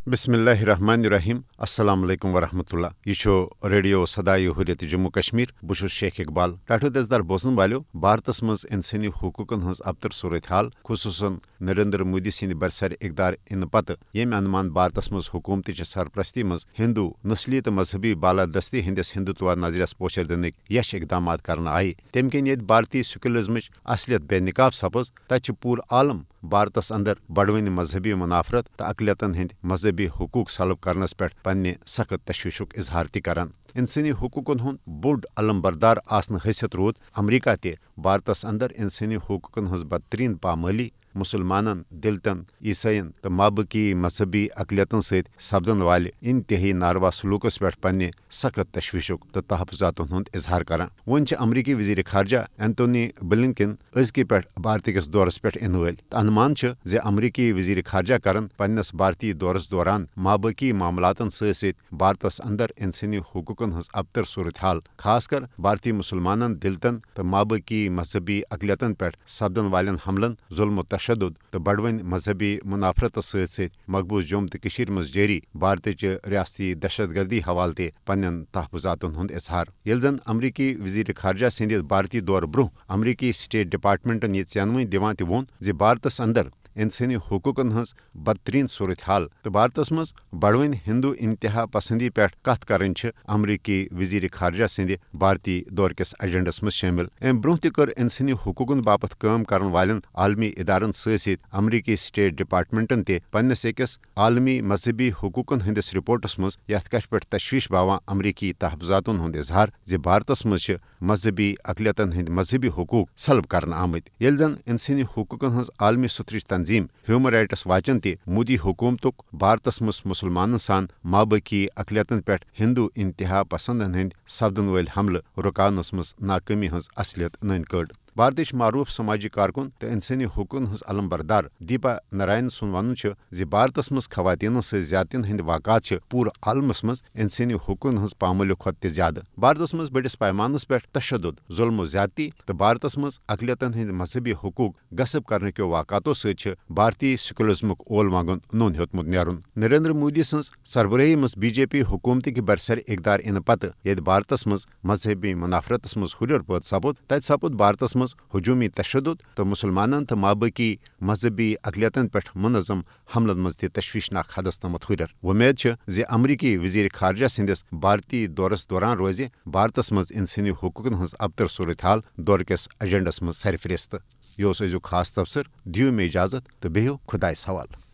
بسم اللہ الرحمن الرحیم السلام علیکم ورحمۃ اللہ یہ ریڈیو صدائے حریت جموں کشمیر بہت شیخ اقبال ٹاٹو دزدار بوزن والو بھارتس مز انسانی حقوقن ہز ابتر صورت حال خصوصاً نریندر مودی سند برسر اقدار ان پتہ یم انمان بھارتس مز حکومت سرپرستی مز ہندو نسلی تو مذہبی بالادستی ہندس ہندوتوا نظرس پوچھر دنک یش اقدامات کرنا آئی تم کن یت بھارتی سیکولرزمچ اصلیت بے نقاب سپز تت پور عالم بھارتس اندر بڑوین مذہبی منافرت تو اقلیتن ہند مذہبی حقوق سلب کرنس پہ پنہ سخت تشویشک اظہار تہ کران انسانی حقوقن ہند بوڑ علم بردار آسن حیثیت رود امریکہ تہ بھارتس اندر انسانی حقوقن ہز بدترین پامالی مسلمانن دلتن عیسائین تو مابقی مذہبی اقلیتن ست سپدن والہ انتہائی ناروا سلوکس پہ پنہ سخت تشویشک تو تحفظاتن ہند اظہار کران ون امریکی وزیر خارجہ اینٹونی بلنکن ازکی پہ بھارت کس دورس پہ ان ول تو انمان زِ امریکی وزیر خارجہ کرن پنس بھارتی دورس دوران مابقی معاملاتن ست بھارتس اندر انسانی حقوقن ہز ابتر صورت حال خاص کر بھارتی مسلمانن دلتن تو مابقی مذہبی اقلیتن پہ سپدن والن حملن ظلم و تشدد تو بڑوین مذہبی منافرت ست مقبوض جوم تو مز جاری بھارت ریاستی دہشت گردی حوالہ تہ پنن تحفظاتن ہند اظہار یل زن امریکی وزیر خارجہ سندس بھارتی دور برہ امریکی سٹیٹ ڈپارٹمنٹن یہ ژانوی دِوان تہ وون زِ بھارتس اندر انسانی حقوقن ہز بدترین صورت حال تو بھارتس مز بڑوین ہندو انتہا پسندی پہ کت کرن امریکی وزیر خارجہ سند بھارتی دور کس ایجنڈس مز شامل ام برہ تہ کر انسانی حقوقن باپت کام کرن والن عالمی ادارن ست امریکی سٹیٹ ڈپارٹمنٹن تہ پنس أکس عالمی مذہبی حقوقن ہندس رپورٹس مز یتھ کتھ پہ تشویش باوان امریکی تحفظاتن ہند اظہار زِ بھارتس مز مذہبی اقلیتن ہند مذہبی حقوق سلب کرنا آمت یل زن انسانی حقوقن ہز عالمی سترچ تنظیم ہیومن رائٹس واچن تہ مودی حکومتک بھارتس مز مسلمانن سان مابقی اقلیتن پہ ہندو انتہا پسندن ہند سپدن ول حملہ رکاونس مز ناکامی ہز اصلیت نن کڑ بھارتچ معروف سماجی کارکن تو انسانی حقوقن ہز علم بردار دیپا نارائن سن ون زِ بھارتس مز خواتین ست زیادتین ہند واقعات پور عالمس مز انسانی حقوقن ہز پامالی کھت تہ زیادہ بھارتس مز بڑس پیمانس پہ تشدد ظلم و زیادتی تو بھارتس مز اقلیتن ہند مذہبی حقوق غصب کرنے کیو واقعاتو ست بھارتی سیکولرزمک اول مانگن نون ہیوتمت نیرن نریندر مودی سنز سربراہی مز بی جے پی حکومتک برسر اقدار ان پتہ یت بھارتس مز مذہبی منافرتس مز ہریر پٲدٕ سپد تت سپد بھارتس مز ہجومی تشدد تو مسلمانن تو مابقی مذہبی اقلیتن پہ منظم حملن مز تہ تشویشناک حدس تامت ہریر وۄمید زِ امریکی وزیر خارجہ سندس بھارتی دورس دوران روزِ بھارتس مز انسانی حقوقن ہز ابتر صورت حال دور کس ایجنڈس مز سرفرست یہ أزیُک خاص تبصر دیو مےٚ اجازت تو بہیو خدایس حوالہ